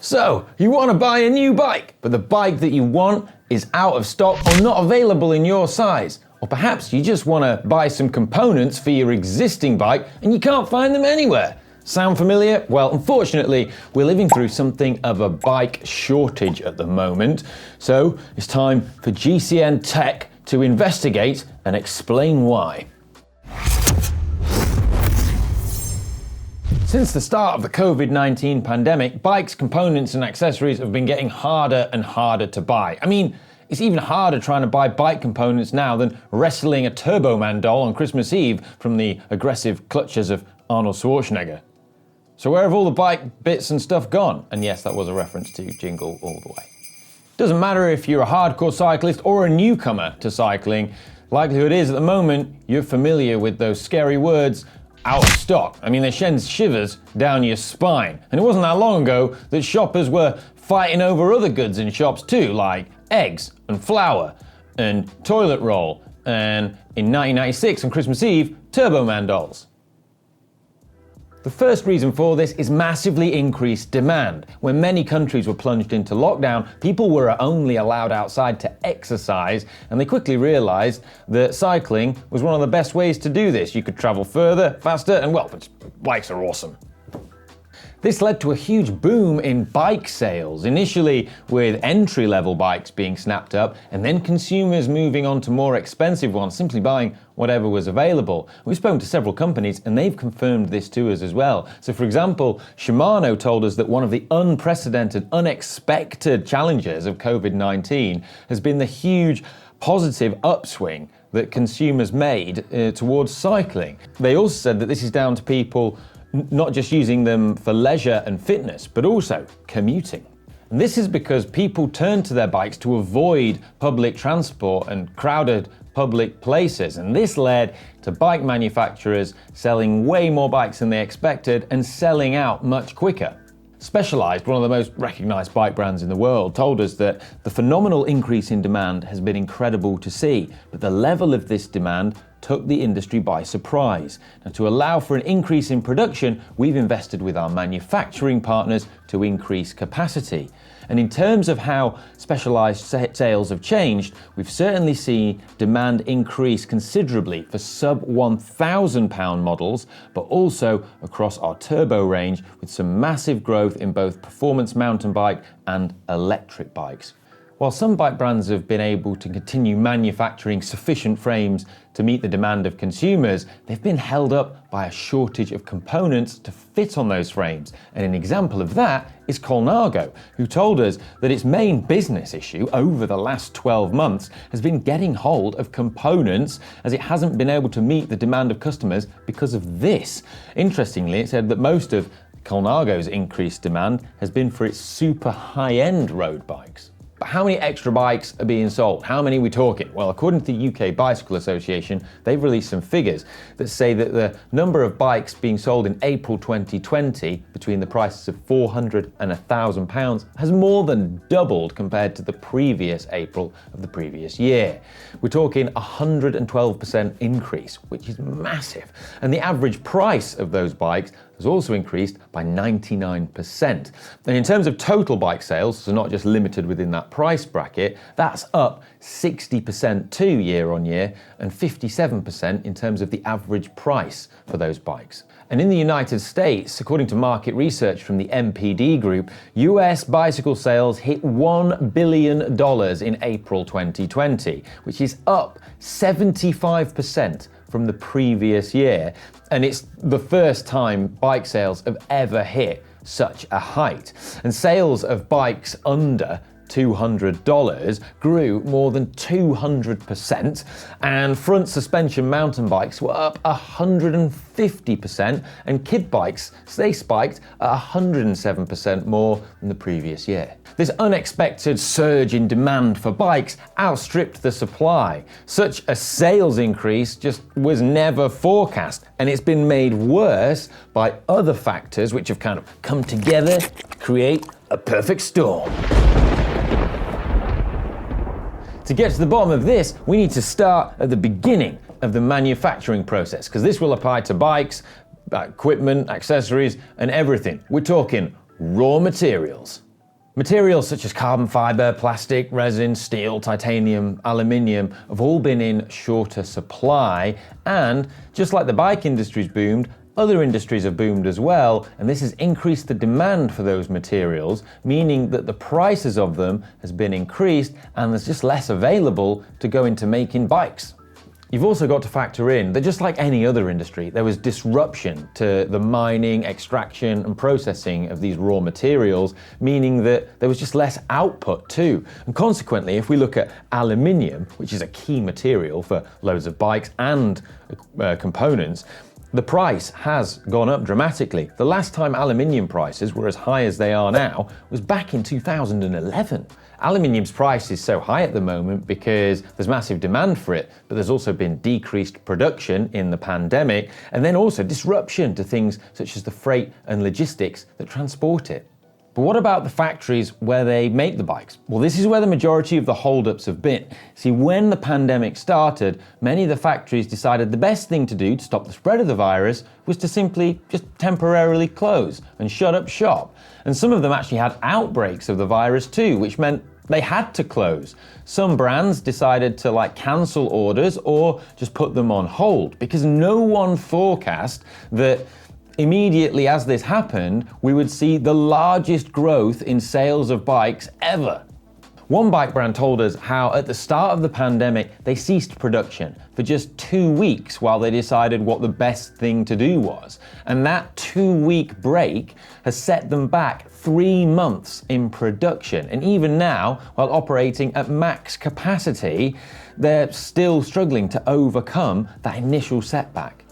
So, you want to buy a new bike, but the bike that you want is out of stock or not available in your size. Or perhaps you just want to buy some components for your existing bike and you can't find them anywhere. Sound familiar? Well, unfortunately, we're living through something of a bike shortage at the moment. So, it's time for GCN Tech to investigate and explain why. Since the start of the COVID-19 pandemic, bikes, components and accessories have been getting harder and harder to buy. I mean, it's even harder trying to buy bike components now than wrestling a Turbo Man doll on Christmas Eve from the aggressive clutches of Arnold Schwarzenegger. So where have all the bike bits and stuff gone? And yes, that was a reference to Jingle All the Way. Doesn't matter if you're a hardcore cyclist or a newcomer to cycling, likelihood is at the moment you're familiar with those scary words, out of stock. I mean, they send shivers down your spine. And it wasn't that long ago that shoppers were fighting over other goods in shops too, like eggs and flour and toilet roll, and in 1996 on Christmas Eve, Turbo Man dolls. The first reason for this is massively increased demand. When many countries were plunged into lockdown, people were only allowed outside to exercise, and they quickly realized that cycling was one of the best ways to do this. You could travel further, faster, and well, bikes are awesome. This led to a huge boom in bike sales, initially with entry-level bikes being snapped up, and then consumers moving on to more expensive ones, simply buying whatever was available. We've spoken to several companies and they've confirmed this to us as well. So for example, Shimano told us that one of the unprecedented, unexpected challenges of COVID-19 has been the huge positive upswing that consumers made towards cycling. They also said that this is down to people not just using them for leisure and fitness, but also commuting. And this is because people turn to their bikes to avoid public transport and crowded public places. And this led to bike manufacturers selling way more bikes than they expected and selling out much quicker. Specialized, one of the most recognized bike brands in the world, told us that the phenomenal increase in demand has been incredible to see, but the level of this demand took the industry by surprise. Now, to allow for an increase in production, we've invested with our manufacturing partners to increase capacity. And in terms of how specialized sales have changed, we've certainly seen demand increase considerably for sub £1,000 models, but also across our turbo range with some massive growth in both performance mountain bike and electric bikes. While some bike brands have been able to continue manufacturing sufficient frames to meet the demand of consumers, they've been held up by a shortage of components to fit on those frames. And an example of that is Colnago, who told us that its main business issue over the last 12 months has been getting hold of components, as it hasn't been able to meet the demand of customers because of this. Interestingly, it said that most of Colnago's increased demand has been for its super high-end road bikes. But how many extra bikes are being sold? How many are we talking? Well, according to the UK Bicycle Association, they've released some figures that say that the number of bikes being sold in April 2020 between the prices of £400 and £1,000 has more than doubled compared to the previous April of the previous year. We're talking 112% increase, which is massive. And the average price of those bikes has also increased by 99%. And in terms of total bike sales, so not just limited within that price bracket, that's up 60% too year on year and 57% in terms of the average price for those bikes. And in the United States, according to market research from the MPD Group, US bicycle sales hit $1 billion in April 2020, which is up 75% from the previous year. And it's the first time bike sales have ever hit such a height. And sales of bikes under $200 grew more than 200%, and front suspension mountain bikes were up 150%, and kid bikes, they spiked at 107% more than the previous year. This unexpected surge in demand for bikes outstripped the supply. Such a sales increase just was never forecast, and it's been made worse by other factors which have kind of come together to create a perfect storm. To get to the bottom of this, we need to start at the beginning of the manufacturing process, because this will apply to bikes, equipment, accessories, and everything. We're talking raw materials. Materials such as carbon fiber, plastic, resin, steel, titanium, aluminium have all been in shorter supply, and just like the bike industry's boomed, other industries have boomed as well, and this has increased the demand for those materials, meaning that the prices of them has been increased and there's just less available to go into making bikes. You've also got to factor in that just like any other industry, there was disruption to the mining, extraction and processing of these raw materials, meaning that there was just less output too. And consequently, if we look at aluminium, which is a key material for loads of bikes and components, the price has gone up dramatically. The last time aluminium prices were as high as they are now was back in 2011. Aluminium's price is so high at the moment because there's massive demand for it, but there's also been decreased production in the pandemic, and then also disruption to things such as the freight and logistics that transport it. But what about the factories where they make the bikes? Well, this is where the majority of the holdups have been. See, when the pandemic started, many of the factories decided the best thing to do to stop the spread of the virus was to simply just temporarily close and shut up shop. And some of them actually had outbreaks of the virus too, which meant they had to close. Some brands decided to cancel orders or just put them on hold because no one forecast that immediately as this happened, we would see the largest growth in sales of bikes ever. One bike brand told us how at the start of the pandemic, they ceased production for just 2 weeks while they decided what the best thing to do was. And that 2-week break has set them back 3 months in production. And even now, while operating at max capacity, they're still struggling to overcome that initial setback.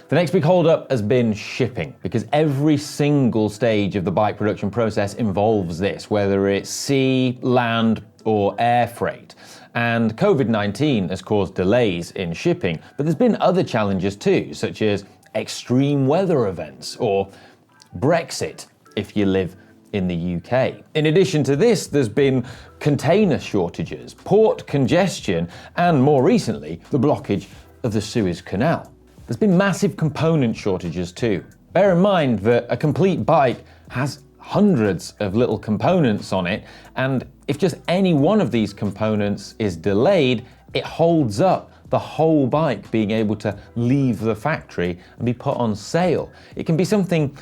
The next big holdup has been shipping, because every single stage of the bike production process involves this, whether it's sea, land, or air freight. And COVID-19 has caused delays in shipping, but there's been other challenges too, such as extreme weather events or Brexit if you live in the UK. In addition to this, there's been container shortages, port congestion, and more recently, the blockage of the Suez Canal. There's been massive component shortages too. Bear in mind that a complete bike has hundreds of little components on it, and if just any one of these components is delayed, it holds up the whole bike being able to leave the factory and be put on sale. It can be something,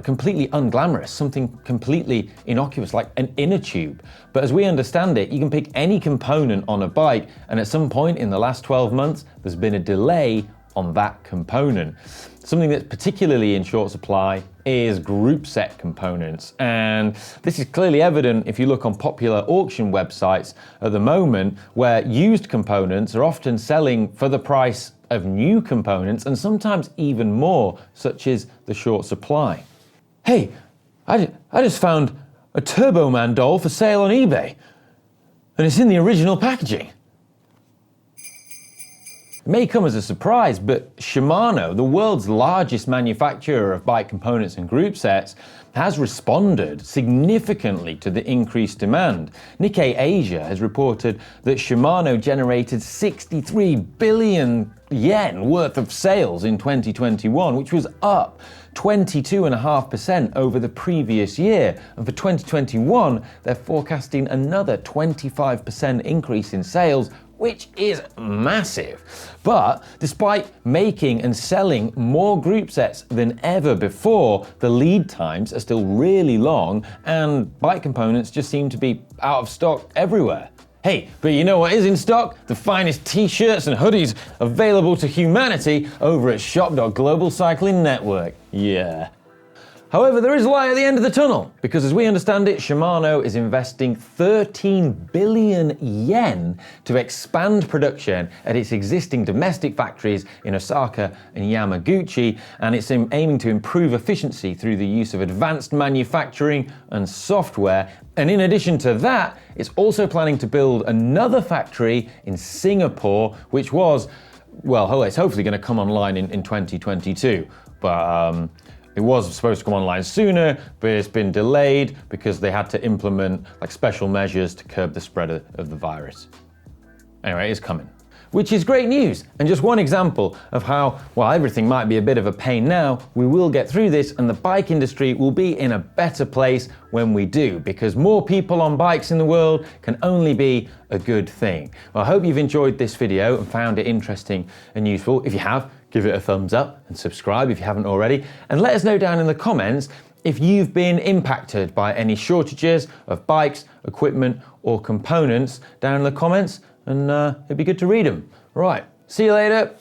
completely unglamorous, something completely innocuous, like an inner tube. But as we understand it, you can pick any component on a bike, and at some point in the last 12 months, there's been a delay on that component. Something that's particularly in short supply is group set components. And this is clearly evident if you look on popular auction websites at the moment, where used components are often selling for the price of new components and sometimes even more, such as the short supply. Hey, I just found a Turbo Man doll for sale on eBay, and it's in the original packaging. It may come as a surprise, but Shimano, the world's largest manufacturer of bike components and group sets, has responded significantly to the increased demand. Nikkei Asia has reported that Shimano generated 63 billion yen worth of sales in 2021, which was up 22.5% over the previous year. And for 2021, they're forecasting another 25% increase in sales, which is massive. But despite making and selling more group sets than ever before, the lead times are still really long and bike components just seem to be out of stock everywhere. Hey, but you know what is in stock? The finest t-shirts and hoodies available to humanity over at shop.Global Cycling Network. Yeah. However, there is a light at the end of the tunnel, because as we understand it, Shimano is investing 13 billion yen to expand production at its existing domestic factories in Osaka and Yamaguchi, and it's aiming to improve efficiency through the use of advanced manufacturing and software. And in addition to that, it's also planning to build another factory in Singapore, which was, it's hopefully going to come online in 2022. But it was supposed to come online sooner, but it's been delayed because they had to implement special measures to curb the spread of the virus. Anyway, it's coming. which is great news and just one example of how, while everything might be a bit of a pain now, we will get through this and the bike industry will be in a better place when we do, because more people on bikes in the world can only be a good thing. Well, I hope you've enjoyed this video and found it interesting and useful. If you have, give it a thumbs up and subscribe if you haven't already, and let us know down in the comments if you've been impacted by any shortages of bikes, equipment or components down in the comments, and it'd be good to read them. Right, see you later.